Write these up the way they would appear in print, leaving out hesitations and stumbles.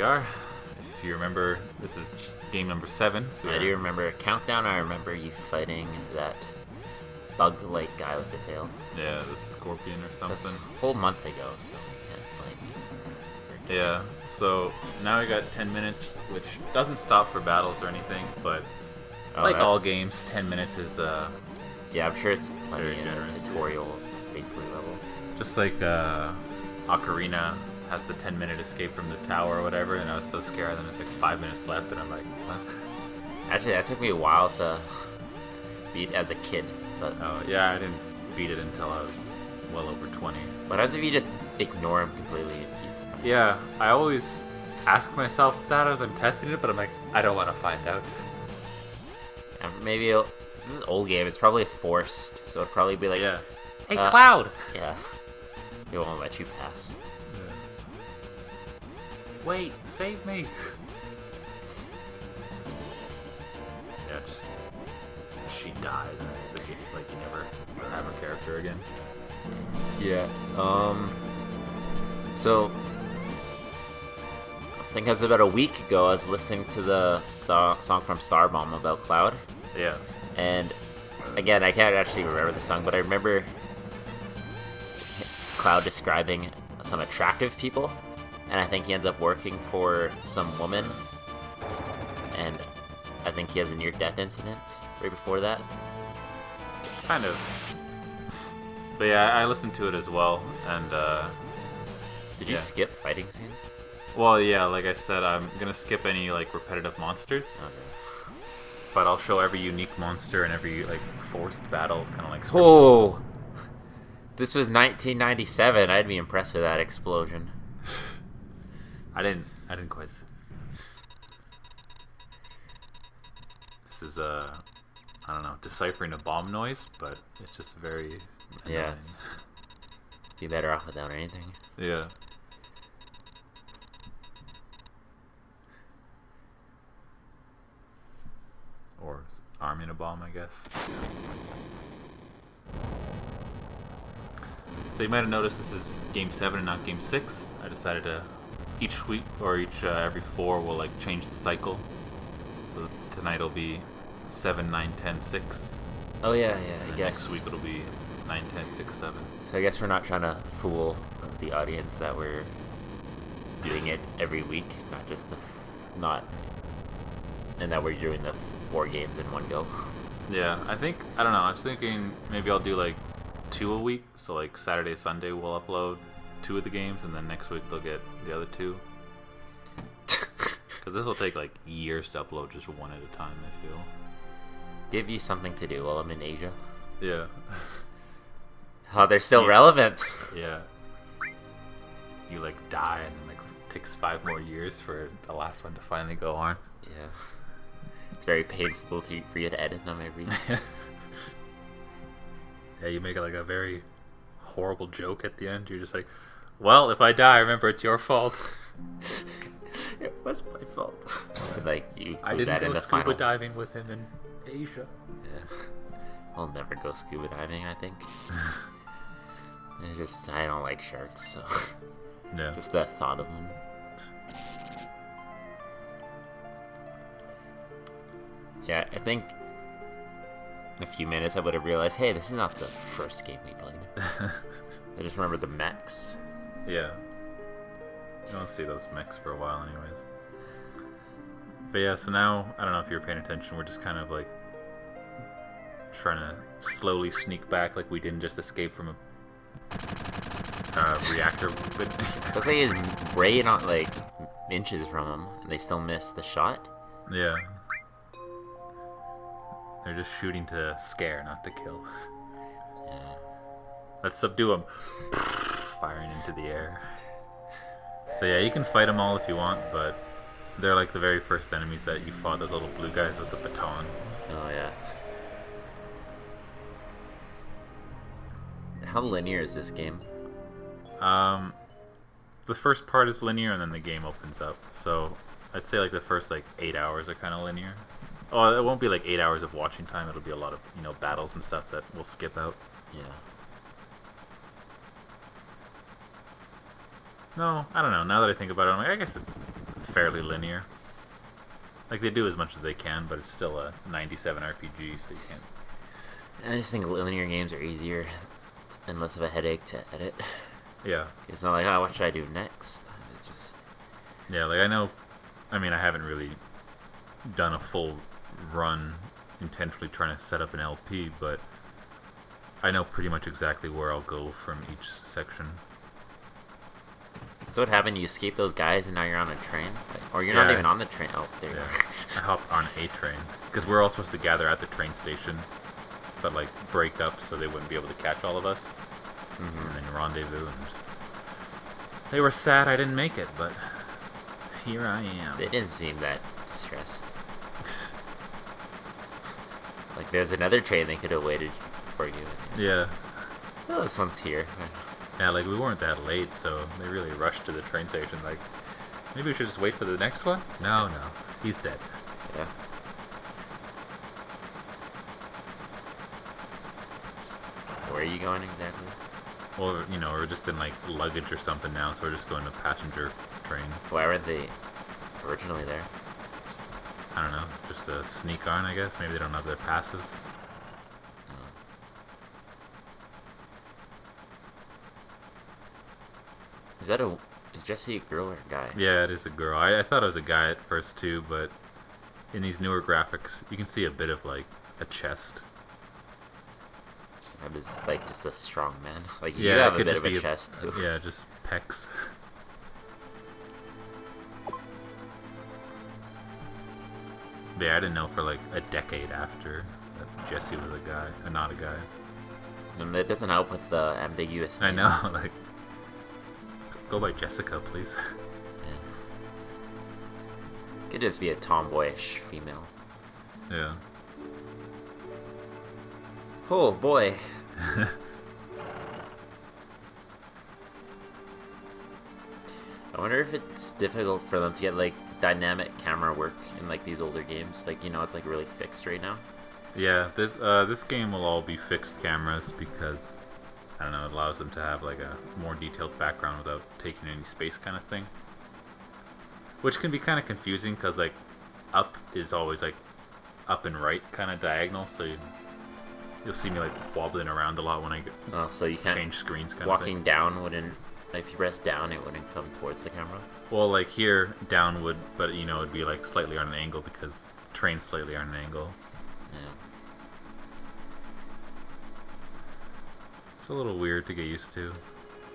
are. If you remember, this is game number 7. I do remember Countdown. I remember you fighting that bug-like guy with the tail. Yeah, the scorpion or something. That's a whole month ago, so we can't blame you. Yeah, so now we got 10 minutes, which doesn't stop for battles or anything, but like all games, 10 minutes is yeah, I'm sure it's plenty very in generous, a tutorial basically level. just like Ocarina has the 10-minute escape from the tower or whatever, and I was so scared, then it's like 5 minutes left, and I'm like, what? Actually, that took me a while to beat as a kid, but Oh, yeah, I didn't beat it until I was well over 20. what happens if you just ignore him completely and keep Yeah, I always ask myself that as I'm testing it, but I'm like, I don't want to find out. and maybe this is an old game, it's probably forced, so it'd probably be like, Yeah. Hey, Uh, Cloud! yeah, it won't let you pass. Wait, save me! Yeah, just she dies, and it's the game, like you never have a character again. Yeah. So I think it was about a week ago. I was listening to the song from Starbomb about Cloud, Yeah. and again, I can't actually remember the song, but I remember it's Cloud describing some attractive people, and I think he ends up working for some woman, and I think he has a near-death incident right before that. Kind of. But yeah, I listened to it as well, and Did you Yeah. skip fighting scenes? well, yeah, like I said, I'm gonna skip any like repetitive monsters, Okay. but I'll show every unique monster and every like forced battle, kind of like. Oh, this was 1997. I'd be impressed with that explosion. I didn't quite. This is I don't know, deciphering a bomb noise, but it's just very. Yeah, annoying. it's be better off without anything. Yeah. Or arming a bomb, I guess. So you might have noticed this is game 7 and not game 6. I decided to each week or each every 4 we'll like change the cycle. So tonight will be 7, 9, 10, 6. Oh yeah, And I then guess. next week it'll be 9, 10, 6, 7. So I guess we're not trying to fool the audience that we're doing it every week, not just and that we're doing the 4 games in one go. Yeah, I don't know, I was thinking maybe I'll do like 2 a week. So like Saturday, Sunday we'll upload 2 of the games, and then next week they'll get the other 2. Because this will take like years to upload just one at a time, I feel. Give you something to do while I'm in Asia. Yeah. Oh, they're still relevant. Yeah. You like die, and then like it takes 5 more years for the last one to finally go on. Yeah. It's very painful for you to edit them every Yeah, you make like a very horrible joke at the end. You're just like, well, if I die, remember it's your fault. It was my fault. Like you I include didn't that in go the scuba final. diving with him in Asia. Yeah. I'll never go scuba diving, I think. I don't like sharks, so Yeah. just the thought of them. Yeah, I think in a few minutes I would have realized, hey, this is not the first game we played. I just remember the mechs. Yeah. You don't see those mechs for a while anyways. But yeah, so now, I don't know if you were paying attention, we're just kind of like trying to slowly sneak back, like we didn't just escape from a reactor. But Look like he's right on like inches from him, and they still miss the shot. yeah. They're just shooting to scare, not to kill. Yeah. Let's subdue them. Firing into the air. So yeah, you can fight them all if you want, but they're like the very first enemies that you fought, those little blue guys with the baton. Oh yeah. How linear is this game? The first part is linear, and then the game opens up. So I'd say like the first like 8 hours are kind of linear. Oh, it won't be like 8 hours of watching time. It'll be a lot of, you know, battles and stuff that we'll skip out. Yeah. No, I don't know. Now that I think about it, I'm like, I guess it's fairly linear. Like, they do as much as they can, but it's still a 97 RPG, so you can't... I just think linear games are easier and less of a headache to edit. Yeah. It's not like, oh, what should I do next? It's just... Yeah, like, I mean, I haven't really done a full run intentionally trying to set up an LP, but I know pretty much exactly where I'll go from each section. So what happened? You escaped those guys and now you're on a train? Or you're not even on the train. Oh, there you are. I hopped on a train. Because we're all supposed to gather at the train station, but like break up so they wouldn't be able to catch all of us. Mm-hmm. And then rendezvous. And they were sad I didn't make it, but here I am. They didn't seem that distressed. Like, there's another train they could have waited for you. Yeah. Well, this one's here. Yeah, like, we weren't that late, so they really rushed to the train station. Like, maybe we should just wait for the next one? No, he's dead. Yeah. Where are you going exactly? Well, you know, we're just in, like, luggage or something now, so we're just going to passenger train. Why weren't they originally there? I don't know, just a sneak on, I guess. Maybe they don't have their passes. Is Jesse a girl or a guy? Yeah, it is a girl. I thought it was a guy at first too, but in these newer graphics, you can see a bit of like a chest. That is like just a strong man. Like, Yeah, you have it a could bit just of a be chest too. Yeah, just pecs. But yeah, I didn't know for like a decade after that Jesse was a guy, not a guy. And it doesn't help with the ambiguous I name. know, like, go by Jessica, please. Yeah. Could just be a tomboyish female. Yeah. Oh boy. I wonder if it's difficult for them to get like dynamic camera work in like these older games. Like, you know, it's like really fixed right now. Yeah, this game will all be fixed cameras because, I don't know, it allows them to have like a more detailed background without taking any space kind of thing. Which can be kind of confusing because like up is always like up and right kind of diagonal, so you'll see me like wobbling around a lot when I Oh, so you can't change screens kind of walking thing. down wouldn't, like, if you press down it wouldn't come towards the camera. Well, like here, down would, but you know, it'd be like slightly on an angle because the train's slightly on an angle. Yeah. It's a little weird to get used to.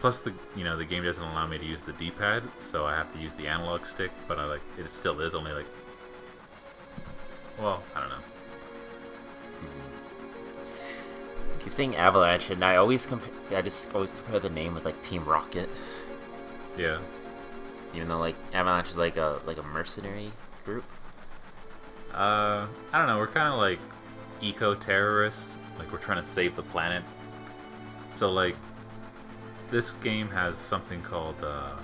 Plus, the game doesn't allow me to use the D-pad, so I have to use the analog stick. But it still is only like, well, I don't know. I keep saying Avalanche, and I just always compare the name with like Team Rocket. Yeah. Even though like Avalanche is like a mercenary group. I don't know. We're kind of like eco-terrorists. Like, we're trying to save the planet. So like, this game has something called I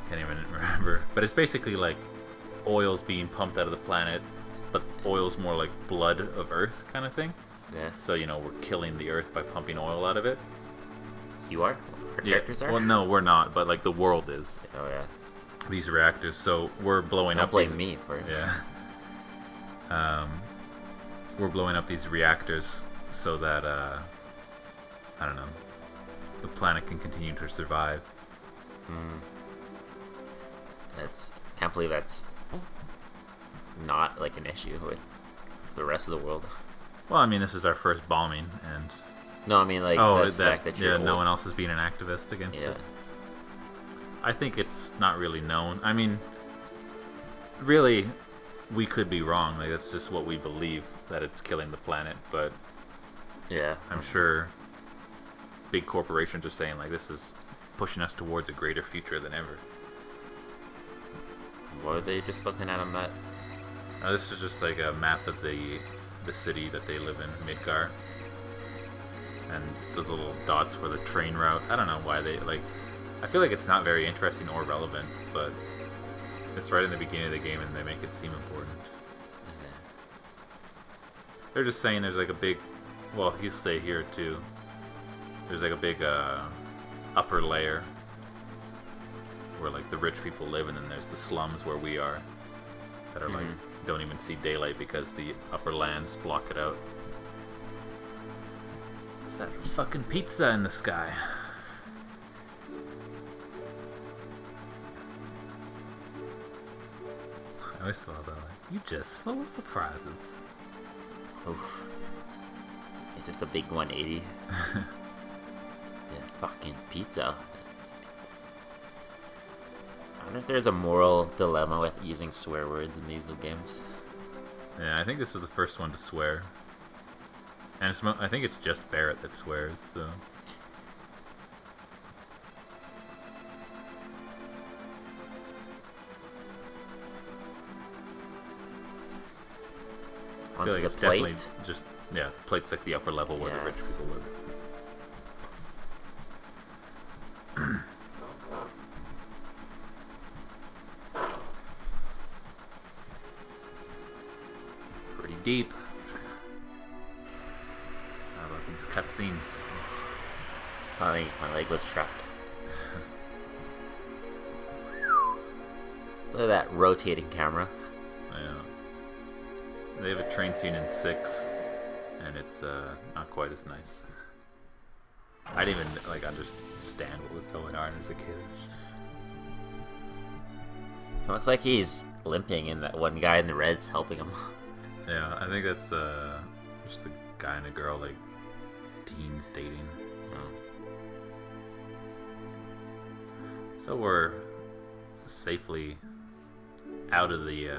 can't even remember, but it's basically like oil's being pumped out of the planet, but oil's more like blood of Earth kind of thing. Yeah. So, you know, we're killing the Earth by pumping oil out of it. You are? Our characters are? Well, no, we're not, but like the world is. Oh yeah. These reactors, so we're blowing Don't up. blame me for it. Yeah. We're blowing up these reactors so that I don't know, the planet can continue to survive. Can't believe that's not like an issue with the rest of the world. Well, I mean, this is our first bombing, and No, I mean like the fact that you're no one else is being an activist against it. I think it's not really known. I mean, really, we could be wrong. Like, that's just what we believe, that it's killing the planet. But yeah, I'm sure big corporations are saying like this is pushing us towards a greater future than ever. What are they just looking at on that? This is just like a map of the city that they live in, Midgar. And those little dots were the train route. I don't know why they, like, I feel like it's not very interesting or relevant, but it's right in the beginning of the game and they make it seem important. Okay. They're just saying there's like a big, well, you say here too, there's like a big upper layer where like the rich people live, and then there's the slums where we are, that are like don't even see daylight because the upper lands block it out. It's that fucking pizza in the sky. I always thought about like, you just full of surprises. Oof. Yeah, just a big 180. Yeah, fucking pizza. I wonder if there's a moral dilemma with using swear words in these games. Yeah, I think this was the first one to swear. And I think it's just Barrett that swears, so... I feel like it's definitely just... Yeah, the plate's like the upper level where the rich people live. Pretty deep. How about these cutscenes? My leg was trapped. Look at that rotating camera. Yeah. They have a train scene in 6, and it's not quite as nice. I didn't even like understand what was going on as a kid. It looks like he's limping, and that one guy in the red's helping him. Yeah, I think that's just a guy and a girl, like teens dating. Oh. So we're safely out of the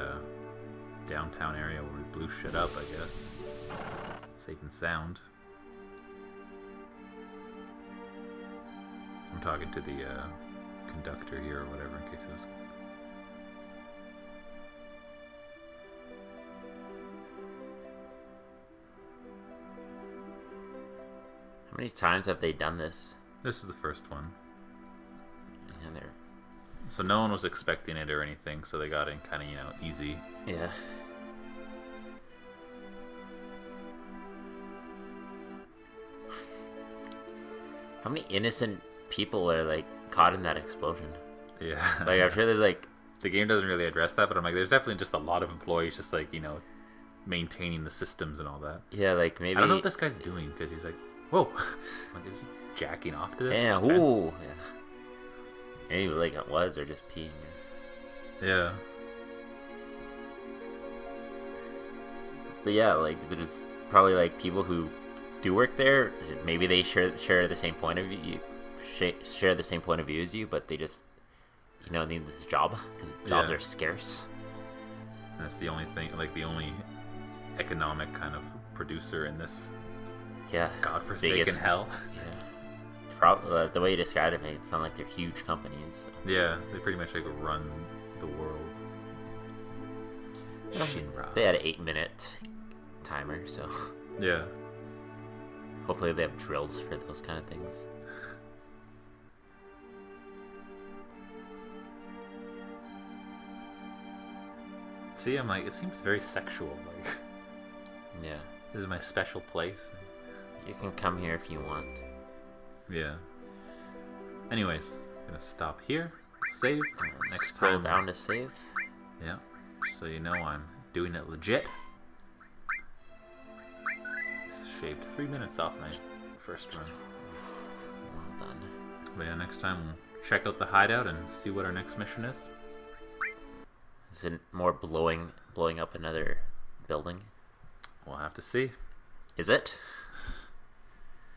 downtown area where we blew shit up, I guess. Safe and sound. I'm talking to the conductor here or whatever in case it was... How many times have they done this? This is the first one. And they're... So no one was expecting it or anything, so they got in kind of, easy. Yeah. How many innocent people are, like, caught in that explosion? Yeah. Like, I'm sure there's, like... The game doesn't really address that, but I'm like, there's definitely just a lot of employees just, like, maintaining the systems and all that. Yeah, like, maybe... I don't know what this guy's doing, because he's like, whoa. Like, is he jacking off to this? Yeah, ooh. Yeah. Maybe, like, it was, or just peeing. Yeah. But yeah, like, there's probably, like, people who do work there. Maybe they share the same point of view, share the same point of view as you, but they just, need this job because jobs are scarce. That's the only thing, like, the only economic kind of producer in this. Yeah. Godforsaken hell. Yeah. The way you described it made it sound like they're huge companies. So. Yeah, they pretty much like run the world. Shinra. They had an 8-minute timer, so yeah. Hopefully they have drills for those kind of things. See, I'm like, it seems very sexual. Like, yeah, this is my special place. You can come here if you want. Yeah. Anyways, gonna stop here. Save. Next scroll time down to save. Yeah. So I'm doing it legit. Shaved 3 minutes off my first run. Well done. But yeah, next time we'll check out the hideout and see what our next mission is. Is it more blowing up another building? We'll have to see. Is it?